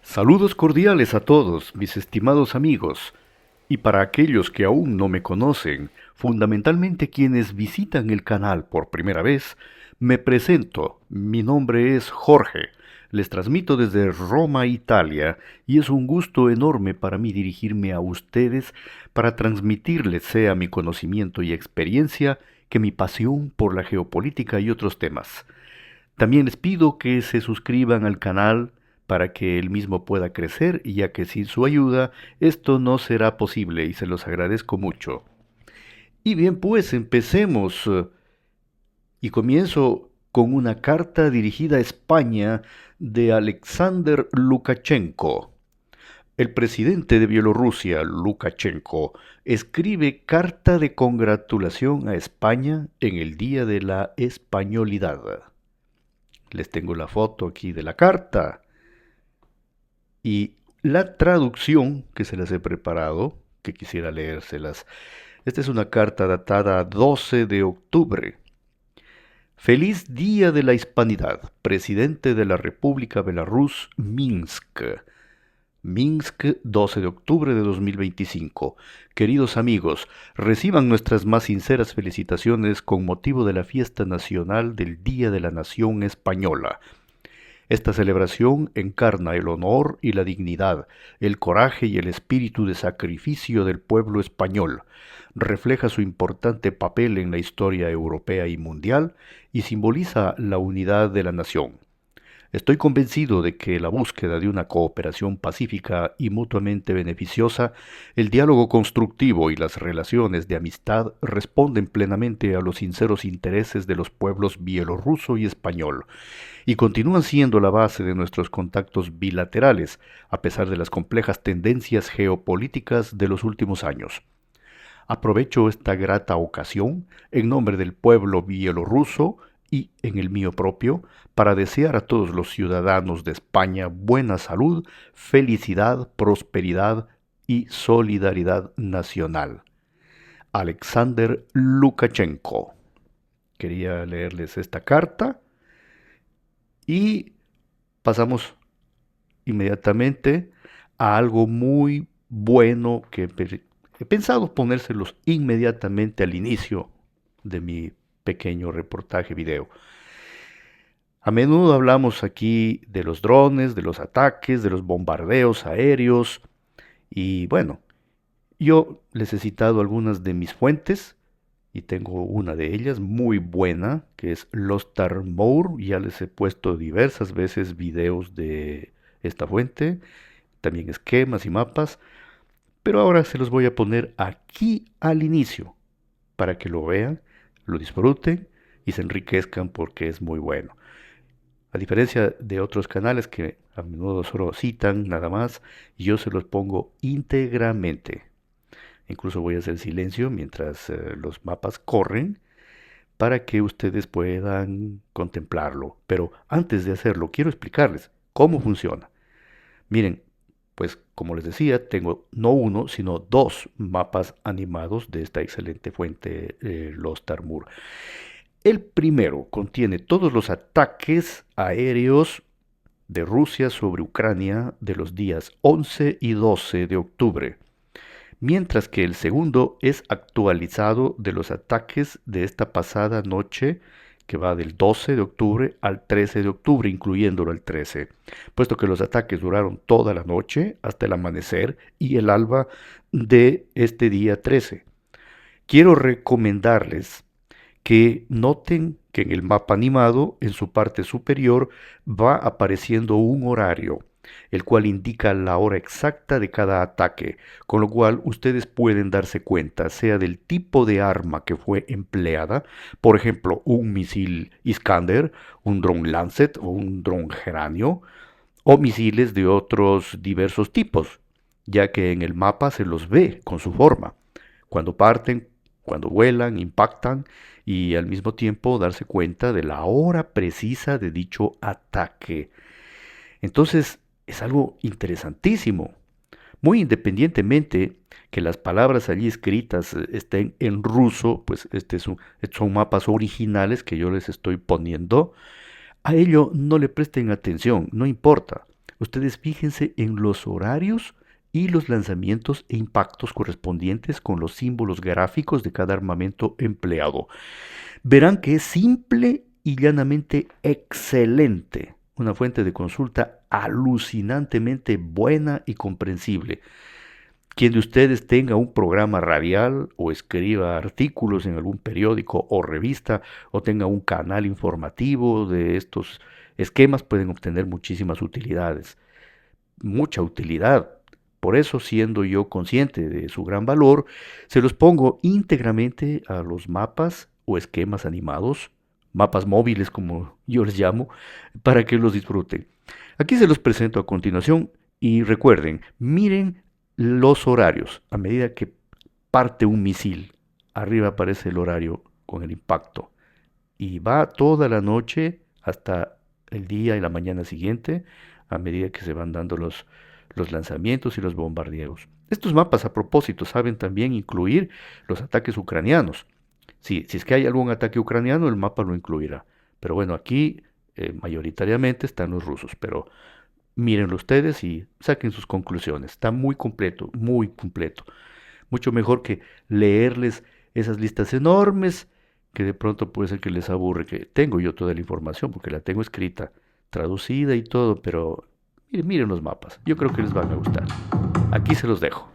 Saludos cordiales a todos, mis estimados amigos, y para aquellos que aún no me conocen, fundamentalmente quienes visitan el canal por primera vez, me presento. Mi nombre es Jorge. Les transmito desde Roma, Italia, y es un gusto enorme para mí dirigirme a ustedes para transmitirles sea mi conocimiento y experiencia que mi pasión por la geopolítica y otros temas. También les pido que se suscriban al canal para que el mismo pueda crecer, ya que sin su ayuda esto no será posible y se los agradezco mucho. Y bien, pues empecemos y comienzo con una carta dirigida a España de Alexander Lukashenko. El presidente de Bielorrusia, Lukashenko, escribe carta de congratulación a España en el Día de la Españolidad. Les tengo la foto aquí de la carta. Y la traducción que se las he preparado, que quisiera leérselas. Esta es una carta datada 12 de octubre. Feliz Día de la Hispanidad, presidente de la República Belarus, Minsk. Minsk, 12 de octubre de 2025. Queridos amigos, reciban nuestras más sinceras felicitaciones con motivo de la fiesta nacional del Día de la Nación Española. Esta celebración encarna el honor y la dignidad, el coraje y el espíritu de sacrificio del pueblo español, refleja su importante papel en la historia europea y mundial y simboliza la unidad de la nación. Estoy convencido de que la búsqueda de una cooperación pacífica y mutuamente beneficiosa, el diálogo constructivo y las relaciones de amistad responden plenamente a los sinceros intereses de los pueblos bielorruso y español, y continúan siendo la base de nuestros contactos bilaterales, a pesar de las complejas tendencias geopolíticas de los últimos años. Aprovecho esta grata ocasión, en nombre del pueblo bielorruso y en el mío propio, para desear a todos los ciudadanos de España buena salud, felicidad, prosperidad y solidaridad nacional. Alexander Lukashenko. Quería leerles esta carta y pasamos inmediatamente a algo muy bueno que he pensado ponérselos inmediatamente al inicio de mi pequeño reportaje video. A menudo hablamos aquí de los drones, de los ataques, de los bombardeos aéreos y bueno, yo les he citado algunas de mis fuentes y tengo una de ellas muy buena que es Lost Armour. Ya les he puesto diversas veces videos de esta fuente, también esquemas y mapas, pero ahora se los voy a poner aquí al inicio para que lo vean, lo disfruten y se enriquezcan porque es muy bueno. A diferencia de otros canales que a menudo solo citan nada más, yo se los pongo íntegramente. Incluso voy a hacer silencio mientras los mapas corren para que ustedes puedan contemplarlo. Pero antes de hacerlo, quiero explicarles cómo funciona. Miren, pues como les decía, tengo no uno, sino dos mapas animados de esta excelente fuente Lost Armour. El primero contiene todos los ataques aéreos de Rusia sobre Ucrania de los días 11 y 12 de octubre, mientras que el segundo es actualizado de los ataques de esta pasada noche que va del 12 de octubre al 13 de octubre, incluyéndolo el 13, puesto que los ataques duraron toda la noche hasta el amanecer y el alba de este día 13. Quiero recomendarles que noten que en el mapa animado, en su parte superior, va apareciendo un horario, el cual indica la hora exacta de cada ataque, con lo cual ustedes pueden darse cuenta, sea del tipo de arma que fue empleada, por ejemplo, un misil Iskander, un dron Lancet o un dron Geranio, o misiles de otros diversos tipos, ya que en el mapa se los ve con su forma, cuando parten, cuando vuelan, impactan y al mismo tiempo darse cuenta de la hora precisa de dicho ataque. Entonces es algo interesantísimo, muy independientemente que las palabras allí escritas estén en ruso, pues son mapas originales que yo les estoy poniendo. A ello no le presten atención, no importa. Ustedes fíjense en los horarios y los lanzamientos e impactos correspondientes con los símbolos gráficos de cada armamento empleado. Verán que es simple y llanamente excelente. Una fuente de consulta alucinantemente buena y comprensible. Quien de ustedes tenga un programa radial o escriba artículos en algún periódico o revista o tenga un canal informativo de estos esquemas pueden obtener muchísimas utilidades, mucha utilidad. Por eso, siendo yo consciente de su gran valor, se los pongo íntegramente a los mapas o esquemas animados, mapas móviles como yo les llamo, para que los disfruten. Aquí se los presento a continuación y recuerden, miren los horarios. A medida que parte un misil, arriba aparece el horario con el impacto y va toda la noche hasta el día y la mañana siguiente a medida que se van dando los lanzamientos y los bombardeos. Estos mapas a propósito saben también incluir los ataques ucranianos. Si es que hay algún ataque ucraniano, el mapa lo incluirá. Pero bueno, aquí mayoritariamente están los rusos, pero mírenlo ustedes y saquen sus conclusiones. Está muy completo, muy completo. Mucho mejor que leerles esas listas enormes que de pronto puede ser que les aburre, que tengo yo toda la información porque la tengo escrita, traducida y todo, pero miren los mapas. Yo creo que les van a gustar. Aquí se los dejo.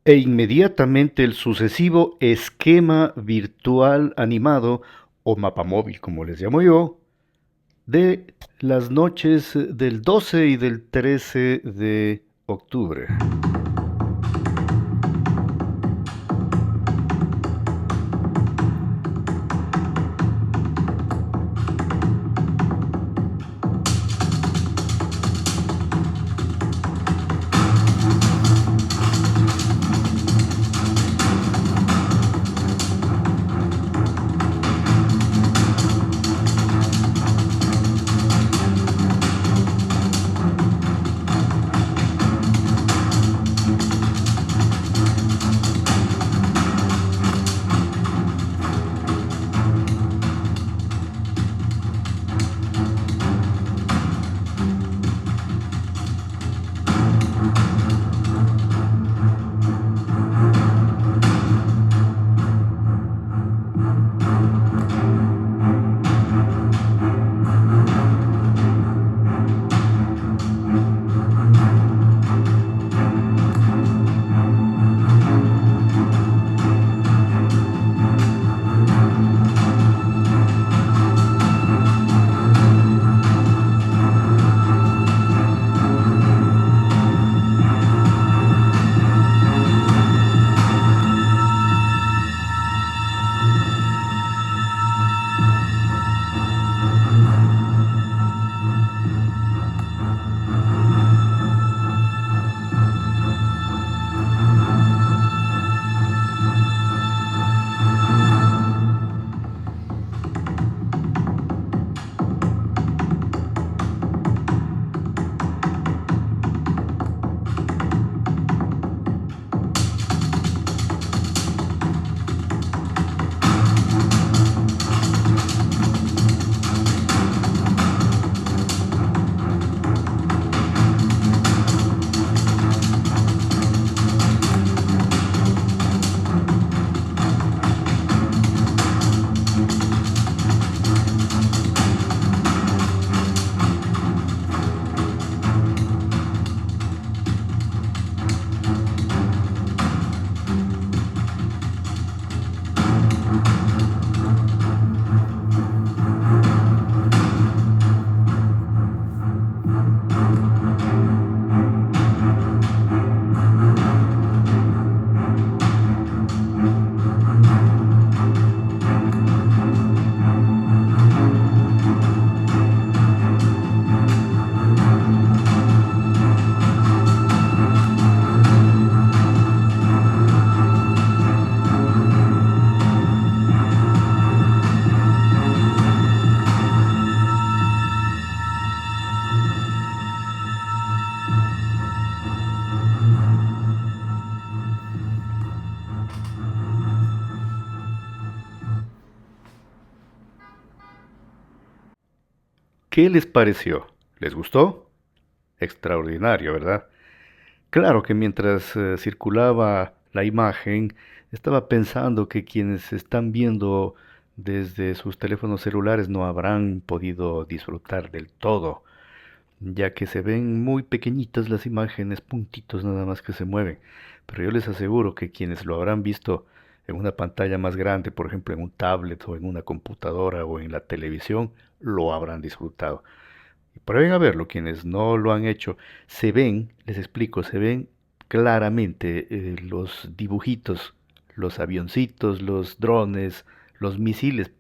E inmediatamente el sucesivo esquema virtual animado o mapa móvil, como les llamo yo, de las noches del 12 y del 13 de octubre. ¿Qué les pareció? ¿Les gustó? Extraordinario, ¿verdad? Claro que mientras circulaba la imagen, estaba pensando que quienes están viendo desde sus teléfonos celulares no habrán podido disfrutar del todo, ya que se ven muy pequeñitas las imágenes, puntitos nada más que se mueven. Pero yo les aseguro que quienes lo habrán visto en una pantalla más grande, por ejemplo en un tablet o en una computadora o en la televisión, lo habrán disfrutado. Y prueben a verlo, quienes no lo han hecho, se ven, les explico, se ven claramente los dibujitos, los avioncitos, los drones, los misiles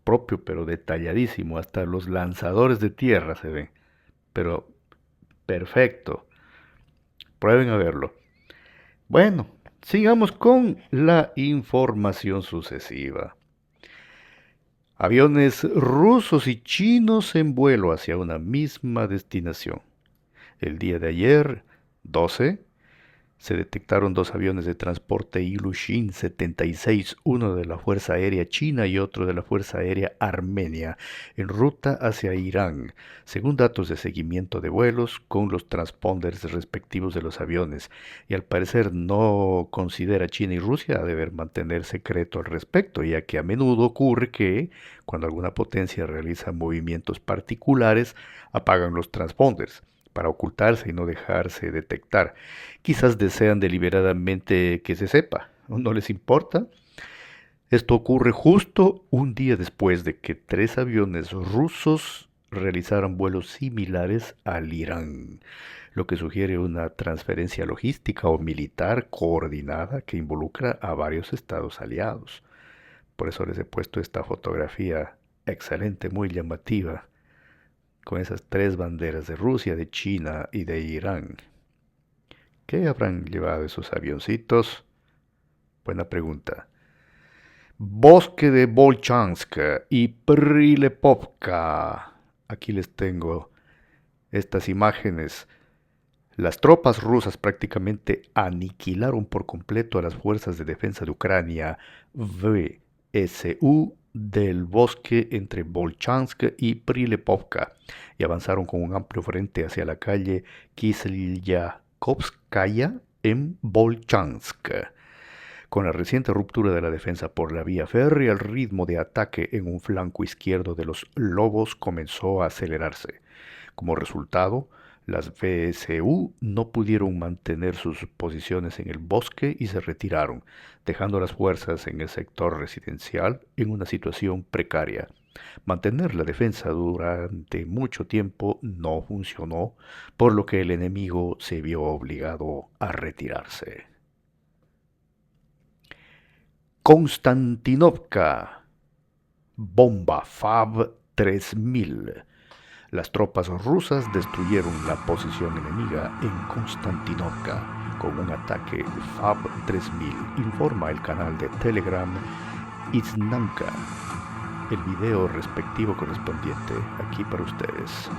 propio, pero detalladísimo, hasta los lanzadores de tierra se ven, pero perfecto, prueben a verlo. Bueno, sigamos con la información sucesiva. Aviones rusos y chinos en vuelo hacia una misma destinación. El día de ayer, 12, se detectaron dos aviones de transporte Ilyushin 76, uno de la Fuerza Aérea China y otro de la Fuerza Aérea Armenia, en ruta hacia Irán, según datos de seguimiento de vuelos con los transponders respectivos de los aviones, y al parecer no considera China y Rusia a deber mantener secreto al respecto, ya que a menudo ocurre que, cuando alguna potencia realiza movimientos particulares, apagan los transponders para ocultarse y no dejarse detectar. Quizás desean deliberadamente que se sepa, no les importa. Esto ocurre justo un día después de que tres aviones rusos realizaran vuelos similares al Irán, lo que sugiere una transferencia logística o militar coordinada que involucra a varios estados aliados. Por eso les he puesto esta fotografía excelente, muy llamativa, con esas tres banderas de Rusia, de China y de Irán. ¿Qué habrán llevado esos avioncitos? Buena pregunta. Bosque de Volchansk y Prilepovka. Aquí les tengo estas imágenes. Las tropas rusas prácticamente aniquilaron por completo a las fuerzas de defensa de Ucrania, VSU, del bosque entre Volchansk y Prilepovka y avanzaron con un amplio frente hacia la calle Kislyarkovskaya en Volchansk. Con la reciente ruptura de la defensa por la vía férrea, el ritmo de ataque en un flanco izquierdo de los lobos comenzó a acelerarse. Como resultado, las VSU no pudieron mantener sus posiciones en el bosque y se retiraron, dejando a las fuerzas en el sector residencial en una situación precaria. Mantener la defensa durante mucho tiempo no funcionó, por lo que el enemigo se vio obligado a retirarse. Konstantinovka, bomba Fab 3000. Las tropas rusas destruyeron la posición enemiga en Konstantinovka con un ataque Fab 3000, informa el canal de Telegram Iznanka. El video respectivo correspondiente aquí para ustedes.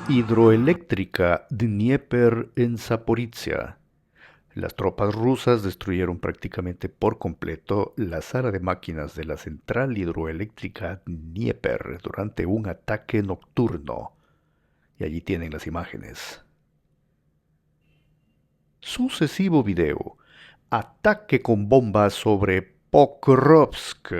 Hidroeléctrica Dnieper en Zaporizhia. Las tropas rusas destruyeron prácticamente por completo la sala de máquinas de la central hidroeléctrica Dnieper durante un ataque nocturno. Y allí tienen las imágenes. Sucesivo video. Ataque con bombas sobre Pokrovsk.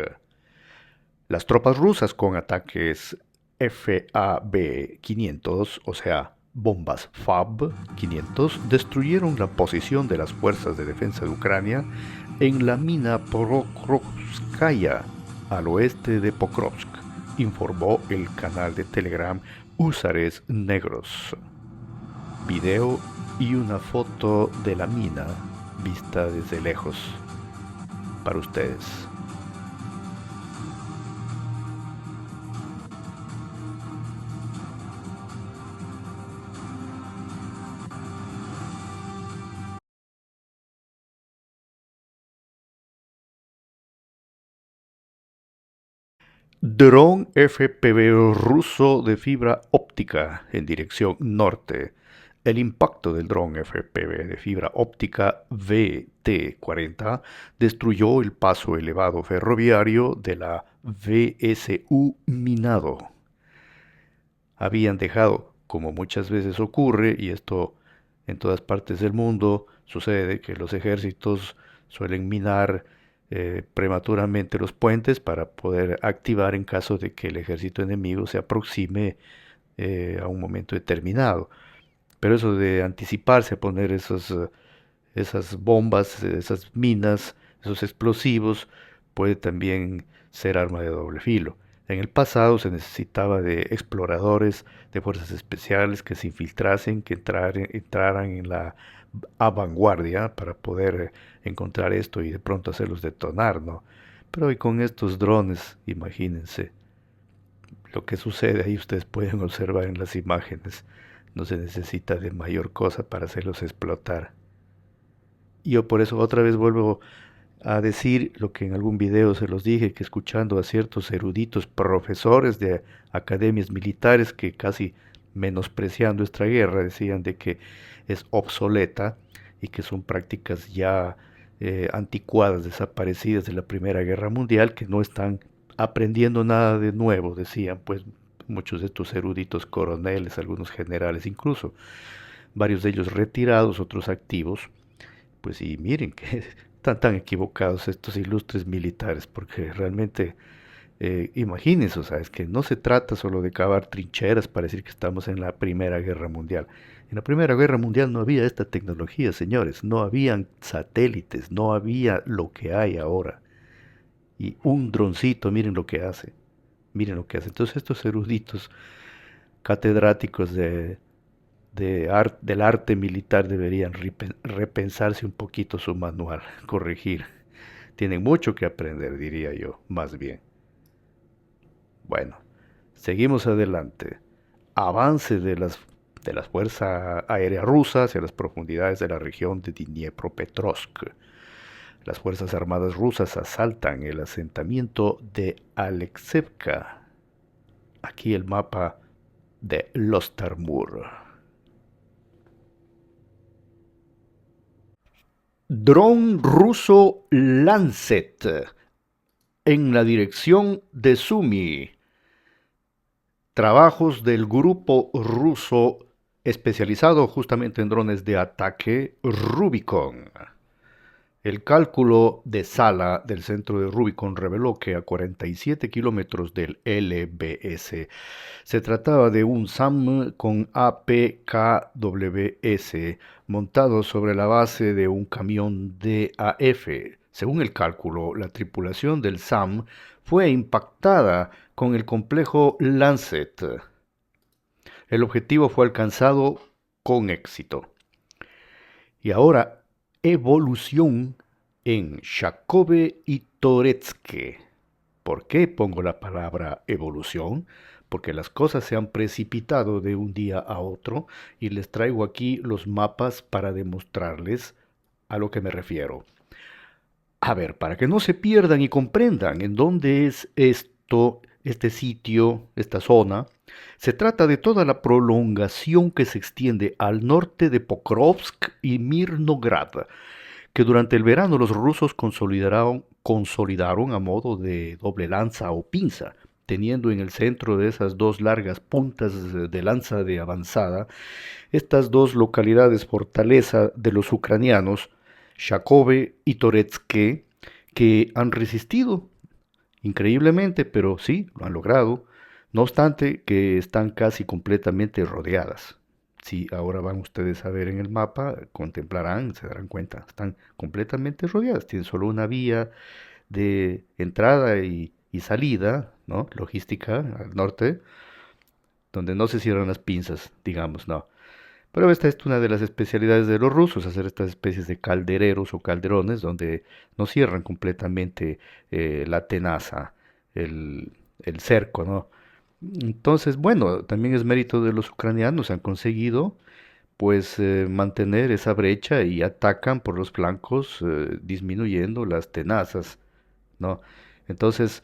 Las tropas rusas con ataques FAB-500, o sea, bombas FAB-500, destruyeron la posición de las fuerzas de defensa de Ucrania en la mina Pokrovskaya, al oeste de Pokrovsk, informó el canal de Telegram Húsares Negros. Video y una foto de la mina vista desde lejos para ustedes. Dron FPV ruso de fibra óptica en dirección norte El impacto del dron FPV de fibra óptica VT-40 destruyó el paso elevado ferroviario de la VSU Minado. Habían dejado, como muchas veces ocurre, y esto en todas partes del mundo sucede, que los ejércitos suelen minar prematuramente los puentes para poder activar en caso de que el ejército enemigo se aproxime a un momento determinado. Pero eso de anticiparse a poner esas bombas, esas minas, esos explosivos, puede también ser arma de doble filo. En el pasado se necesitaba de exploradores, de fuerzas especiales que se infiltrasen, que entraran en la vanguardia para poder encontrar esto y de pronto hacerlos detonar, ¿no? Pero hoy con estos drones, imagínense lo que sucede ahí, ustedes pueden observar en las imágenes. No se necesita de mayor cosa para hacerlos explotar. Y yo por eso otra vez vuelvo a decir lo que en algún video se los dije, que escuchando a ciertos eruditos profesores de academias militares que casi menospreciando esta guerra decían de que es obsoleta y que son prácticas ya anticuadas, desaparecidas de la Primera Guerra Mundial, que no están aprendiendo nada de nuevo, decían pues muchos de estos eruditos coroneles, algunos generales incluso, varios de ellos retirados, otros activos. Pues sí, miren que están tan equivocados estos ilustres militares, porque realmente, imagínense, o sea, es que no se trata solo de cavar trincheras para decir que estamos en la Primera Guerra Mundial. En la Primera Guerra Mundial no había esta tecnología, señores, no habían satélites, no había lo que hay ahora. Y un droncito, miren lo que hace, miren lo que hace. Entonces estos eruditos catedráticos del arte militar deberían repensarse un poquito su manual, corregir. Tienen mucho que aprender, diría yo, más bien. Bueno, seguimos adelante. Avance de las Fuerzas Aéreas Rusas hacia las profundidades de la región de Dniepropetrovsk. Las Fuerzas Armadas rusas asaltan el asentamiento de Alexevka. Aquí el mapa de Lostarmur. Dron ruso Lancet en la dirección de Sumy. Trabajos del grupo ruso especializado justamente en drones de ataque Rubicon. El cálculo de Sala del centro de Rubicon reveló que a 47 kilómetros del LBS se trataba de un SAM con APKWS montado sobre la base de un camión DAF. Según el cálculo, la tripulación del SAM fue impactada con el complejo Lancet. El objetivo fue alcanzado con éxito. Y ahora, evolución en Shakove y Toretsk. ¿Por qué pongo la palabra evolución? Porque las cosas se han precipitado de un día a otro y les traigo aquí los mapas para demostrarles a lo que me refiero. A ver, para que no se pierdan y comprendan en dónde es esto, este sitio, esta zona, se trata de toda la prolongación que se extiende al norte de Pokrovsk y Mirnograd, que durante el verano los rusos consolidaron a modo de doble lanza o pinza, teniendo en el centro de esas dos largas puntas de lanza de avanzada estas dos localidades fortaleza de los ucranianos, Shakove y Toretsk, que han resistido increíblemente, pero sí, lo han logrado, no obstante que están casi completamente rodeadas. Si ahora van ustedes a ver en el mapa, contemplarán, se darán cuenta, están completamente rodeadas, tienen solo una vía de entrada y salida, ¿no? Logística al norte, donde no se cierran las pinzas, digamos, no. Pero esta es una de las especialidades de los rusos, hacer estas especies de caldereros o calderones donde no cierran completamente la tenaza, el cerco, ¿no? Entonces, bueno, también es mérito de los ucranianos, han conseguido pues mantener esa brecha y atacan por los flancos disminuyendo las tenazas, ¿no? Entonces,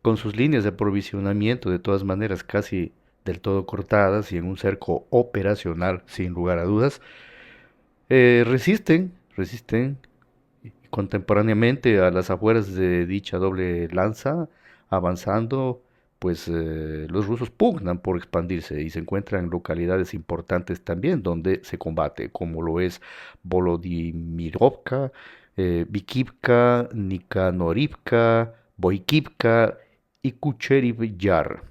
con sus líneas de aprovisionamiento de todas maneras casi del todo cortadas y en un cerco operacional, sin lugar a dudas, resisten contemporáneamente a las afueras de dicha doble lanza, avanzando, pues los rusos pugnan por expandirse y se encuentran en localidades importantes también donde se combate, como lo es Volodimirovka, Vikivka, Nikanorivka, Boikivka y Kucherov Yar.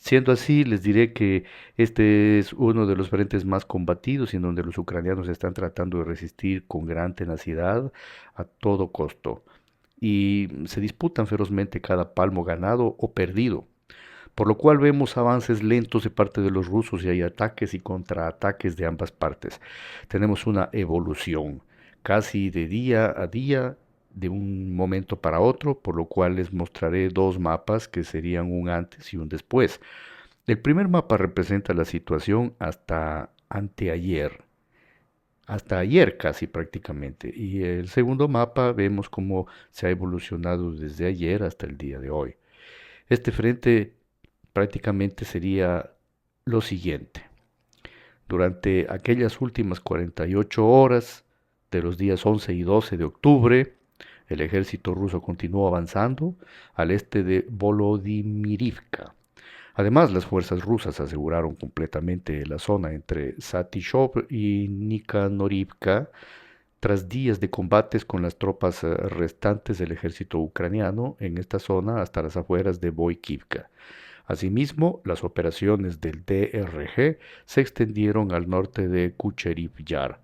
Siendo así, les diré que este es uno de los frentes más combatidos y en donde los ucranianos están tratando de resistir con gran tenacidad a todo costo y se disputan ferozmente cada palmo ganado o perdido, por lo cual vemos avances lentos de parte de los rusos y hay ataques y contraataques de ambas partes. Tenemos una evolución casi de día a día, de un momento para otro, por lo cual les mostraré dos mapas que serían un antes y un después. El primer mapa representa la situación hasta anteayer, hasta ayer casi prácticamente, y el segundo mapa vemos cómo se ha evolucionado desde ayer hasta el día de hoy. Este frente prácticamente sería lo siguiente. Durante aquellas últimas 48 horas de los días 11 y 12 de octubre, el ejército ruso continuó avanzando al este de Volodymyrivka. Además, las fuerzas rusas aseguraron completamente la zona entre Satishov y Nikanorivka tras días de combates con las tropas restantes del ejército ucraniano en esta zona hasta las afueras de Boikivka. Asimismo, las operaciones del DRG se extendieron al norte de Kucherov Yar.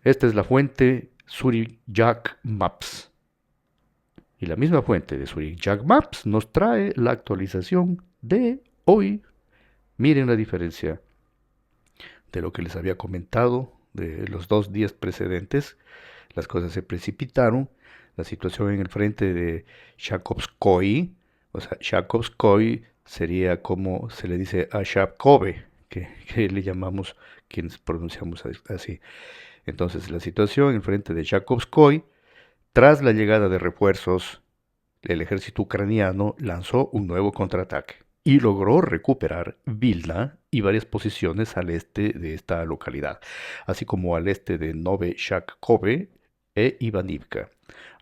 Esta es la fuente Suriyak Maps. Y la misma fuente de Suriyak Maps nos trae la actualización de hoy. Miren la diferencia de lo que les había comentado de los 2 días precedentes. Las cosas se precipitaron. La situación en el frente de Shakovskoy, o sea, Shakovskoy sería como se le dice a Shabkove, que le llamamos quienes pronunciamos así. Entonces, la situación en frente de Shakovskoy, tras la llegada de refuerzos, el ejército ucraniano lanzó un nuevo contraataque y logró recuperar Vilna y varias posiciones al este de esta localidad, así como al este de Nove Shakhove e Ivanivka.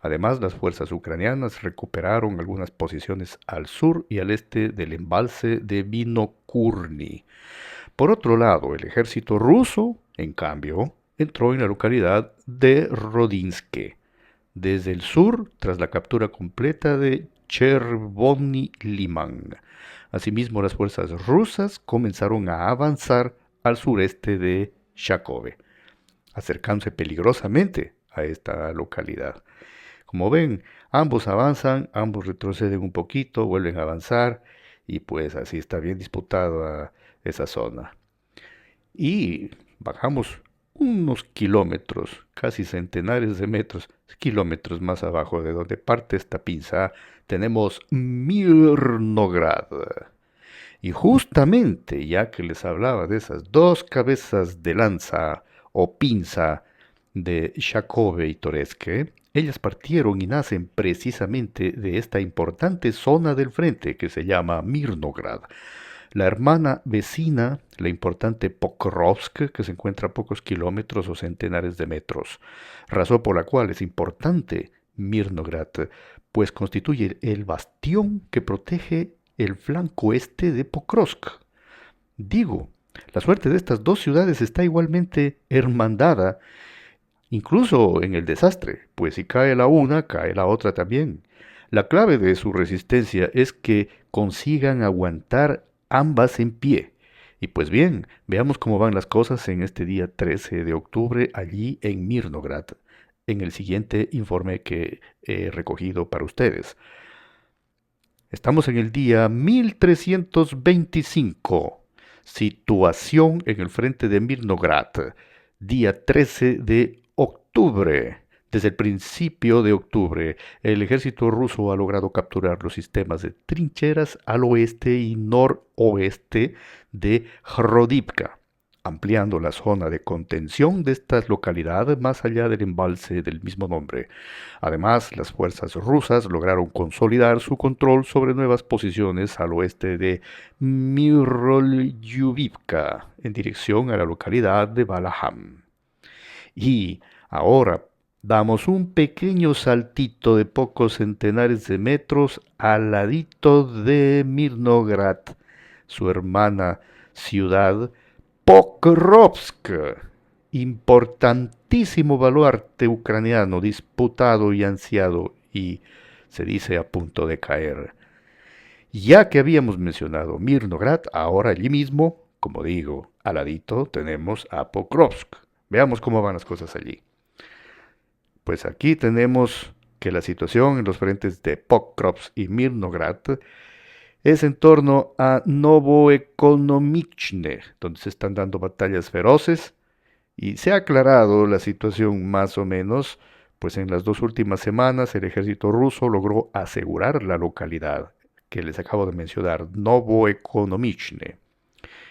Además, las fuerzas ucranianas recuperaron algunas posiciones al sur y al este del embalse de Vinokurny. Por otro lado, el ejército ruso, en cambio, entró en la localidad de Rodinske desde el sur tras la captura completa de Chervony Liman. Asimismo, las fuerzas rusas comenzaron a avanzar al sureste de Shakove, acercándose peligrosamente a esta localidad. Como ven, ambos avanzan, ambos retroceden un poquito, vuelven a avanzar y pues así está bien disputada esa zona. Y bajamos unos kilómetros, casi centenares de metros, kilómetros más abajo de donde parte esta pinza, tenemos Mirnograd. Y justamente, ya que les hablaba de esas dos cabezas de lanza o pinza de Shakove y Toreske, ellas partieron y nacen precisamente de esta importante zona del frente que se llama Mirnograd. La hermana vecina, la importante Pokrovsk, que se encuentra a pocos kilómetros o centenares de metros, razón por la cual es importante Mirnograd, pues constituye el bastión que protege el flanco este de Pokrovsk. Digo, la suerte de estas dos ciudades está igualmente hermandada, incluso en el desastre, pues si cae la una, cae la otra también. La clave de su resistencia es que consigan aguantar ambas en pie. Y pues bien, veamos cómo van las cosas en este día 13 de octubre allí en Mirnograd, en el siguiente informe que he recogido para ustedes. Estamos en el día 1325. Situación en el frente de Mirnograd, día 13 de octubre. Desde el principio de octubre, el ejército ruso ha logrado capturar los sistemas de trincheras al oeste y noroeste de Hrodivka, ampliando la zona de contención de estas localidades más allá del embalse del mismo nombre. Además, las fuerzas rusas lograron consolidar su control sobre nuevas posiciones al oeste de Miroljubivka, en dirección a la localidad de Balaham. Y ahora damos un pequeño saltito de pocos centenares de metros al ladito de Mirnograd, su hermana ciudad Pokrovsk, importantísimo baluarte ucraniano disputado y ansiado y se dice a punto de caer. Ya que habíamos mencionado Mirnograd, ahora allí mismo, como digo, al ladito tenemos a Pokrovsk. Veamos cómo van las cosas allí. Pues aquí tenemos que la situación en los frentes de Pokrovsk y Mirnograd es en torno a Novoekonomichne, donde se están dando batallas feroces y se ha aclarado la situación más o menos, pues en las 2 últimas semanas el ejército ruso logró asegurar la localidad que les acabo de mencionar, Novoekonomichne,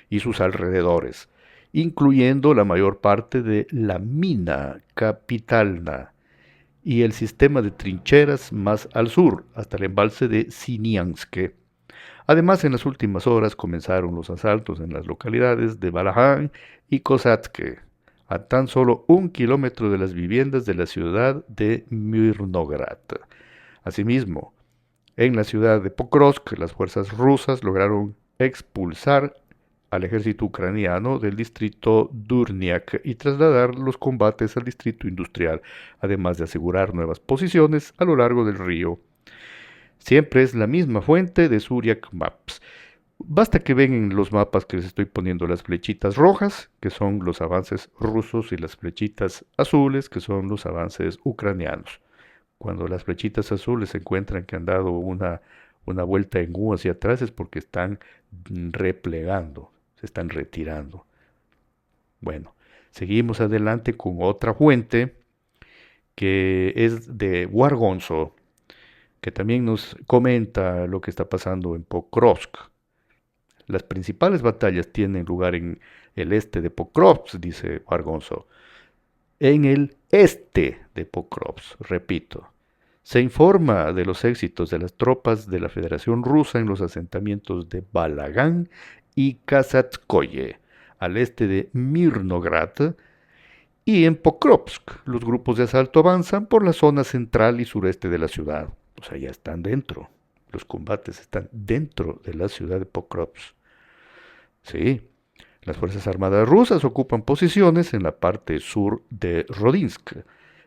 y sus alrededores, incluyendo la mayor parte de la mina Capitalna y el sistema de trincheras más al sur, hasta el embalse de Sinianske. Además, en las últimas horas comenzaron los asaltos en las localidades de Balahán y Kosatske, a tan solo 1 kilómetro de las viviendas de la ciudad de Mirnograd. Asimismo, en la ciudad de Pokrovsk, las fuerzas rusas lograron expulsar al ejército ucraniano del distrito Durniak y trasladar los combates al distrito industrial, además de asegurar nuevas posiciones a lo largo del río. Siempre es la misma fuente de Suryak Maps. Basta que ven en los mapas que les estoy poniendo las flechitas rojas, que son los avances rusos, y las flechitas azules, que son los avances ucranianos. Cuando las flechitas azules se encuentran que han dado una vuelta en U hacia atrás es porque están replegando, se están retirando. Bueno, seguimos adelante con otra fuente que es de Wargonzo, que también nos comenta lo que está pasando en Pokrovsk. Las principales batallas tienen lugar en el este de Pokrovsk, dice Wargonzo. En el este de Pokrovsk, repito. Se informa de los éxitos de las tropas de la Federación Rusa en los asentamientos de Balagán y Kazatskoye, al este de Mirnograd, y en Pokrovsk los grupos de asalto avanzan por la zona central y sureste de la ciudad. O sea, ya están dentro. Los combates están dentro de la ciudad de Pokrovsk. Sí, las Fuerzas Armadas rusas ocupan posiciones en la parte sur de Rodinsk.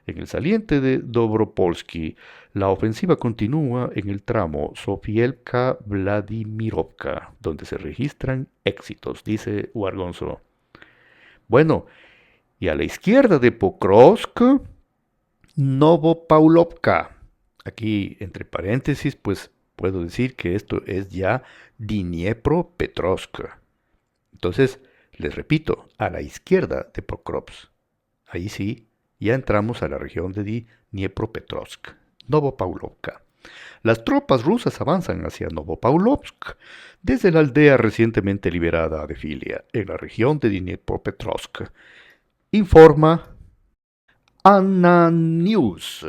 En el saliente de Dobropolsky, la ofensiva continúa en el tramo Sofielka-Vladimirovka, donde se registran éxitos, dice Wargonzo. Bueno, y a la izquierda de Pokrovsk, Novopaulovka. Aquí, entre paréntesis, pues puedo decir que esto es ya Dniepropetrovsk. Entonces, les repito, a la izquierda de Pokrovsk. Ahí sí, ya entramos a la región de Dniepropetrovsk, Novopaulovka. Las tropas rusas avanzan hacia Novopaulovsk desde la aldea recientemente liberada de Filia, en la región de Dniepropetrovsk. Informa Anna News.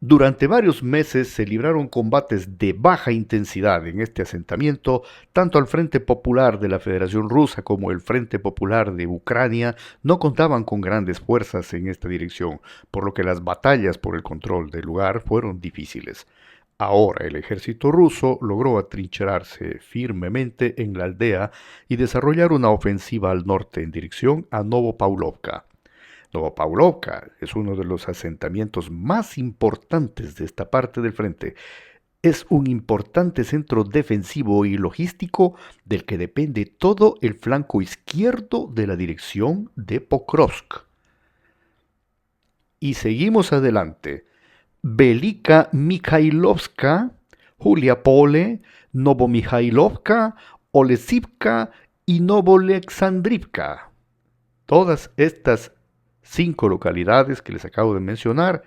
Durante varios meses se libraron combates de baja intensidad en este asentamiento, tanto el Frente Popular de la Federación Rusa como el Frente Popular de Ucrania no contaban con grandes fuerzas en esta dirección, por lo que las batallas por el control del lugar fueron difíciles. Ahora el ejército ruso logró atrincherarse firmemente en la aldea y desarrollar una ofensiva al norte en dirección a Novopaulovka. Novopaulovka es uno de los asentamientos más importantes de esta parte del frente. Es un importante centro defensivo y logístico del que depende todo el flanco izquierdo de la dirección de Pokrovsk. Y seguimos adelante. Velika Mikhailovska, Juliapole, Novomikhailovka, Olesivka y Novolexandrivka. Todas estas 5 localidades que les acabo de mencionar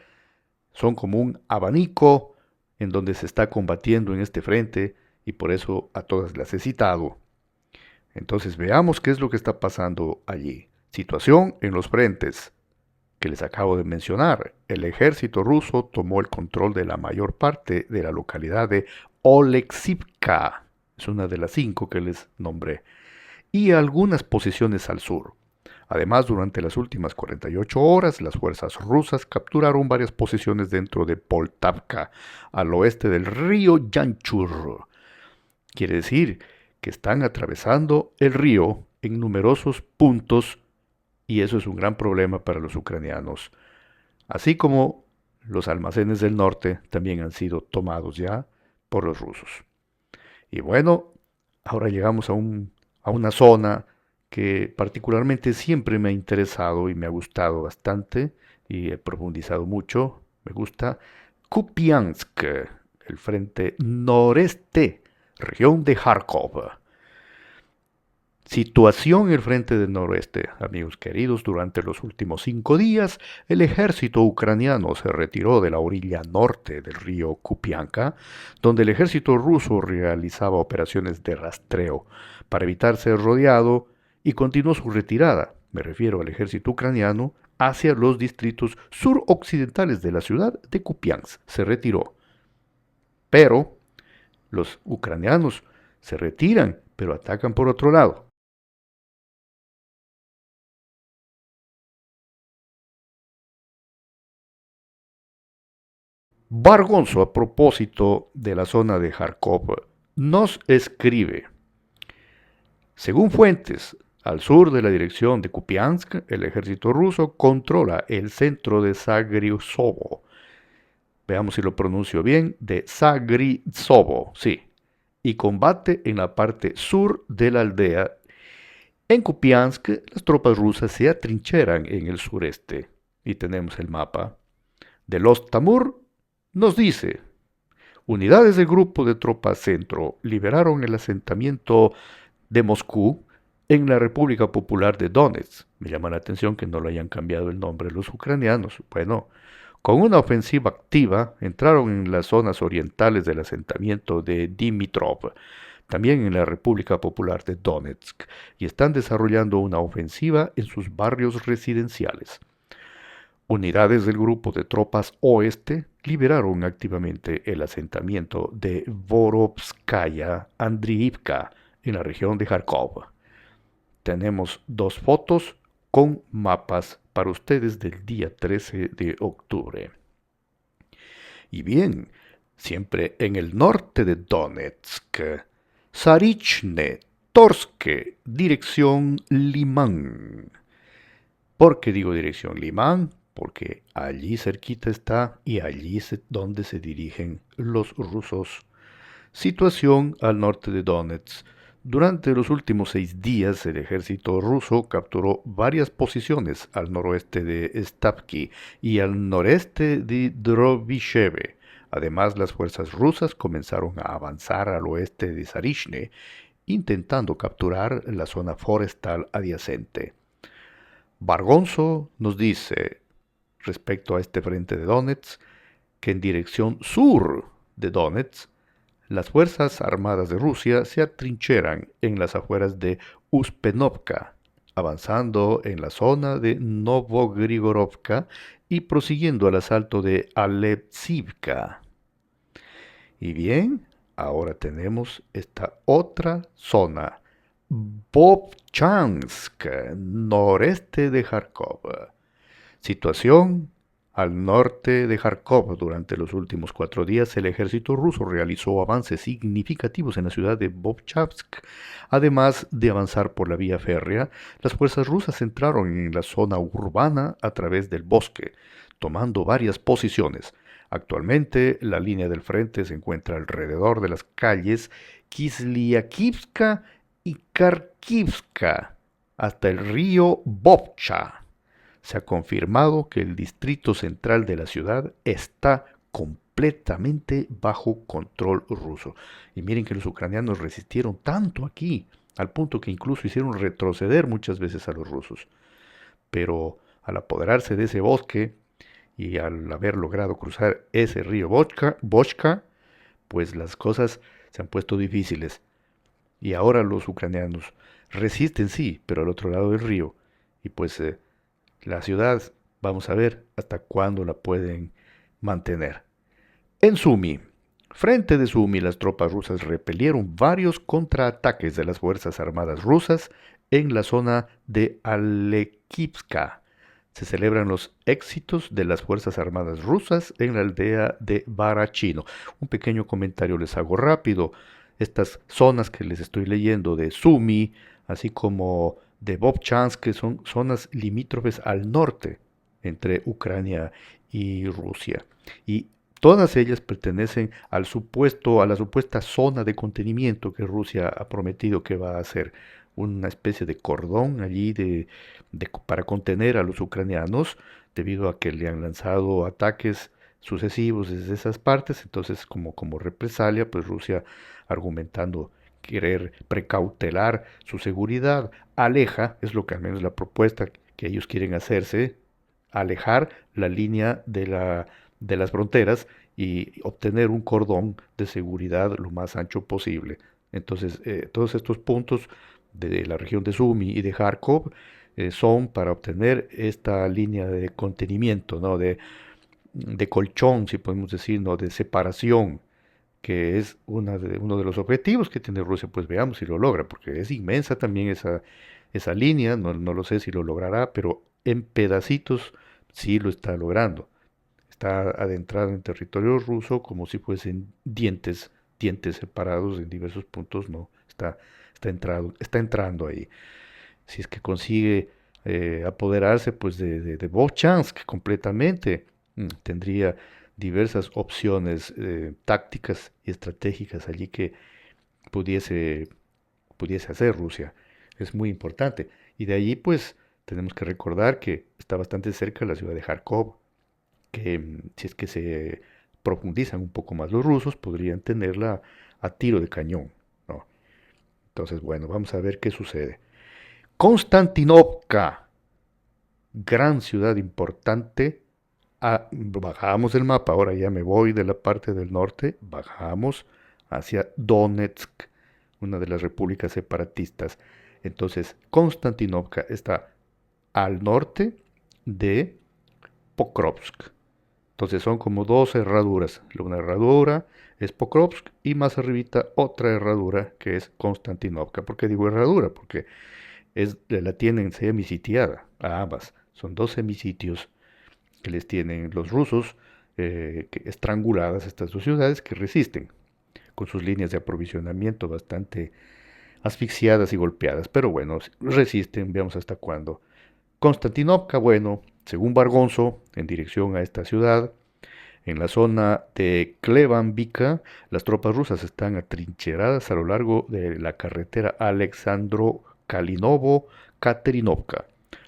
son como un abanico en donde se está combatiendo en este frente y por eso a todas las he citado. Entonces veamos qué es lo que está pasando allí. Situación en los frentes que les acabo de mencionar. El ejército ruso tomó el control de la mayor parte de la localidad de Oleksivka, es una de las 5 que les nombré, y algunas posiciones al sur. Además, durante las últimas 48 horas, las fuerzas rusas capturaron varias posiciones dentro de Poltavka, al oeste del río Yanchur. Quiere decir que están atravesando el río en numerosos puntos y eso es un gran problema para los ucranianos. Así como los almacenes del norte también han sido tomados ya por los rusos. Y bueno, ahora llegamos a una zona que particularmente siempre me ha interesado y me ha gustado bastante y he profundizado mucho. Me gusta Kupiansk, el frente noreste, región de Kharkov. Situación en el frente del noroeste. Amigos queridos, durante los últimos 5 días, el ejército ucraniano se retiró de la orilla norte del río Kupianka, donde el ejército ruso realizaba operaciones de rastreo para evitar ser rodeado y continuó su retirada, me refiero al ejército ucraniano, hacia los distritos suroccidentales de la ciudad de Kupiansk. Se retiró. Pero los ucranianos se retiran, pero atacan por otro lado. Bargonzo, a propósito de la zona de Kharkov, nos escribe: según fuentes, al sur de la dirección de Kupiansk, el ejército ruso controla el centro de Zagryzovo. Veamos si lo pronuncio bien, de Zagryzovo, sí, y combate en la parte sur de la aldea. En Kupiansk, las tropas rusas se atrincheran en el sureste, y tenemos el mapa. De los Tamur nos dice: unidades del grupo de tropas centro liberaron el asentamiento de Moscú en la República Popular de Donetsk. Me llama la atención que no le hayan cambiado el nombre los ucranianos. Bueno, con una ofensiva activa entraron en las zonas orientales del asentamiento de Dimitrov, también en la República Popular de Donetsk, y están desarrollando una ofensiva en sus barrios residenciales. Unidades del grupo de tropas oeste liberaron activamente el asentamiento de Vorovskaya Andriivka en la región de Kharkov. Tenemos 2 fotos con mapas para ustedes del día 13 de octubre. Y bien, siempre en el norte de Donetsk, Sarichne, Torske, dirección Limán. ¿Por qué digo dirección Limán? Porque allí cerquita está y allí es donde se dirigen los rusos. Situación al norte de Donetsk. Durante los últimos 6 días, el ejército ruso capturó varias posiciones al noroeste de Stavki y al noreste de Drobisheve. Además, las fuerzas rusas comenzaron a avanzar al oeste de Sarishne, intentando capturar la zona forestal adyacente. Bargonzo nos dice, respecto a este frente de Donetsk, que en dirección sur de Donetsk, las fuerzas armadas de Rusia se atrincheran en las afueras de Uspenovka, avanzando en la zona de Novogrigorovka y prosiguiendo al asalto de Alepsivka. Y bien, ahora tenemos esta otra zona, Vovchansk, noreste de Kharkov. Situación al norte de Kharkov. Durante los últimos 4 días, el ejército ruso realizó avances significativos en la ciudad de Vovchansk. Además de avanzar por la vía férrea, las fuerzas rusas entraron en la zona urbana a través del bosque, tomando varias posiciones. Actualmente, la línea del frente se encuentra alrededor de las calles Kislyakivska y Kharkivska, hasta el río Vovcha. Se ha confirmado que el distrito central de la ciudad está completamente bajo control ruso. Y miren que los ucranianos resistieron tanto aquí, al punto que incluso hicieron retroceder muchas veces a los rusos. Pero al apoderarse de ese bosque y al haber logrado cruzar ese río Vochka, pues las cosas se han puesto difíciles. Y ahora los ucranianos Resisten, sí, pero al otro lado del río. Y pues la ciudad, vamos a ver hasta cuándo la pueden mantener. En Sumi, frente de Sumi, las tropas rusas repelieron varios contraataques de las Fuerzas Armadas rusas en la zona de Alekivska. Se celebran los éxitos de las Fuerzas Armadas rusas en la aldea de Barachino. Un pequeño comentario les hago rápido. Estas zonas que les estoy leyendo de Sumi, así como de Vovchansk, que son zonas limítrofes al norte entre Ucrania y Rusia. Y todas ellas pertenecen a la supuesta zona de contenimiento que Rusia ha prometido que va a hacer una especie de cordón allí para contener a los ucranianos debido a que le han lanzado ataques sucesivos desde esas partes. Entonces, como represalia, pues Rusia argumentando querer precautelar su seguridad, aleja, es lo que al menos la propuesta que ellos quieren hacerse, alejar la línea de las fronteras y obtener un cordón de seguridad lo más ancho posible. Entonces, todos estos puntos de la región de Sumi y de Kharkov son para obtener esta línea de contenimiento, ¿no? De colchón, si podemos decir, ¿no? De separación, que es uno de los objetivos que tiene Rusia. Pues veamos si lo logra, porque es inmensa también esa línea, no lo sé si lo logrará, pero en pedacitos sí lo está logrando. Está adentrado en territorio ruso como si fuesen dientes separados en diversos puntos, no, está entrando ahí. Si es que consigue apoderarse pues de Vovchansk completamente, tendría diversas opciones tácticas y estratégicas allí que pudiese, pudiese hacer Rusia. Es muy importante. Y de allí pues tenemos que recordar que está bastante cerca de la ciudad de Kharkov, que si es que se profundizan un poco más los rusos, podrían tenerla a tiro de cañón, ¿no? Entonces, bueno, vamos a ver qué sucede. Konstantinovka, gran ciudad importante. Bajamos el mapa, ahora ya me voy de la parte del norte, bajamos hacia Donetsk, una de las repúblicas separatistas. Entonces, Konstantinovka está al norte de Pokrovsk. Entonces son como dos herraduras. Una herradura es Pokrovsk y más arribita otra herradura que es Konstantinovka. ¿Por qué digo herradura? Porque la tienen semisitiada a ambas. Son dos semisitios que les tienen los rusos estranguladas estas dos ciudades que resisten con sus líneas de aprovisionamiento bastante asfixiadas y golpeadas. Pero bueno, resisten, veamos hasta cuándo. Konstantinovka, bueno, según Bargonzo, en dirección a esta ciudad, en la zona de Klebanvika, las tropas rusas están atrincheradas a lo largo de la carretera Alexandro-Kalinovo-Katerinovka.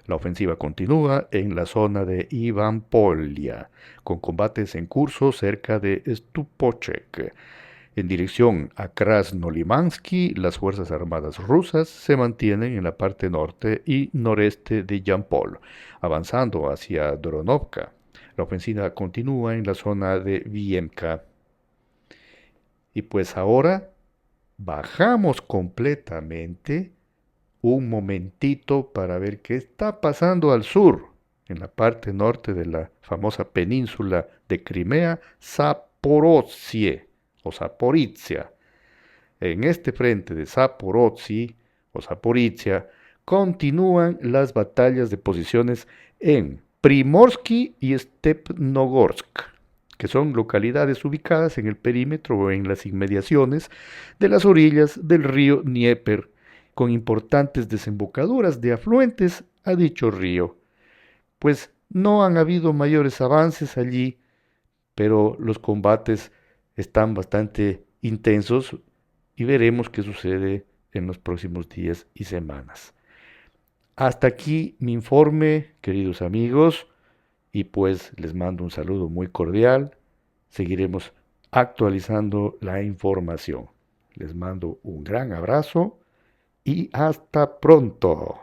La ofensiva continúa en la zona de Ivanpolia, con combates en curso cerca de Stupochek. En dirección a Krasnolimansky, las Fuerzas Armadas rusas se mantienen en la parte norte y noreste de Yampol, avanzando hacia Doronovka. La ofensiva continúa en la zona de Viemka. Y pues ahora bajamos completamente un momentito para ver qué está pasando al sur, en la parte norte de la famosa península de Crimea, Zaporozhye o Zaporizhia. En este frente de Zaporozhye o Zaporizhia continúan las batallas de posiciones en Primorsky y Stepnogorsk, que son localidades ubicadas en el perímetro o en las inmediaciones de las orillas del río Dnieper, con importantes desembocaduras de afluentes a dicho río. Pues no han habido mayores avances allí, pero los combates están bastante intensos y veremos qué sucede en los próximos días y semanas. Hasta aquí mi informe, queridos amigos, y pues les mando un saludo muy cordial. Seguiremos actualizando la información. Les mando un gran abrazo y hasta pronto.